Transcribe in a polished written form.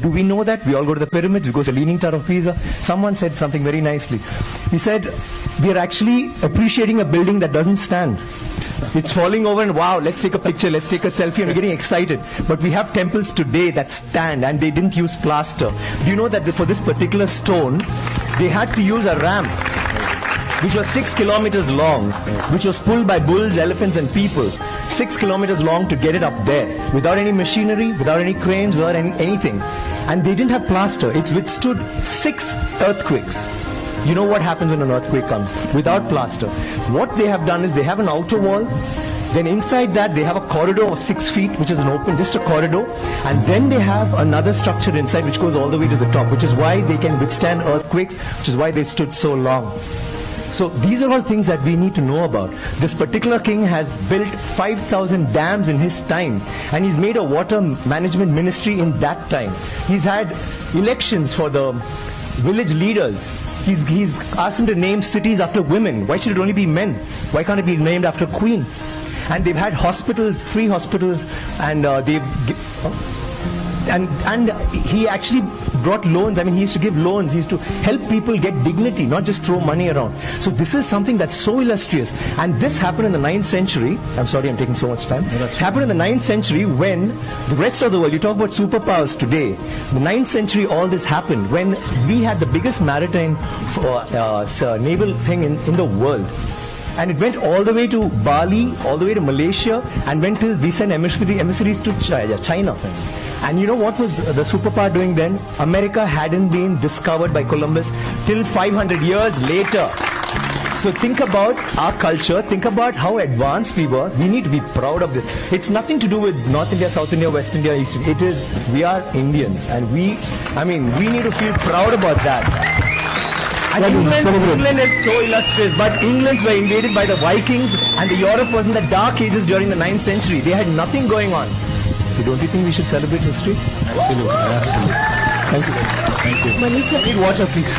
Do we know that? We all go to the pyramids, we go to the Leaning Tower of Pisa. Someone said something very nicely. He said, we are actually appreciating a building that doesn't stand. It's falling over and wow, let's take a picture, let's take a selfie, and we're getting excited. But we have temples today that stand and they didn't use plaster. Do you know that for this particular stone, they had to use a ramp which was 6 kilometers long, which was pulled by bulls, elephants and people. 6 kilometers long to get it up there, without any machinery, without any cranes, without anything. And they didn't have plaster. It's withstood 6 earthquakes. You know what happens when an earthquake comes? Without plaster. What they have done is they have an outer wall, then inside that they have a corridor of 6 feet, which is an open, just a corridor, and then they have another structure inside which goes all the way to the top, which is why they can withstand earthquakes, which is why they stood so long. So these are all things that we need to know about. This particular king has built 5,000 dams in his time, and he's made a water management ministry in that time. He's had elections for the village leaders. He's asked them to name cities after women. Why should it only be men? Why can't it be named after queen? And they've had hospitals, free hospitals, and and he actually brought loans. I mean, he used to give loans. He used to help people get dignity, not just throw money around. So this is something that's so illustrious. And this happened in the 9th century. I'm sorry I'm taking so much time. It happened in the 9th century when the rest of the world, you talk about superpowers today. The 9th century, all this happened when we had the biggest maritime naval thing in the world. And it went all the way to Bali, all the way to Malaysia, and went till we sent emissaries to China. And you know what was the superpower doing then? America hadn't been discovered by Columbus till 500 years later. So think about our culture, think about how advanced we were. We need to be proud of this. It's nothing to do with North India, South India, West India, East India. It is, we are Indians, and we need to feel proud about that. And England is so illustrious, but England were invaded by the Vikings, and the Europe was in the dark ages during the 9th century. They had nothing going on. So don't you think we should celebrate history? Absolutely. Thank you. Thank you. Manisha, need water, please.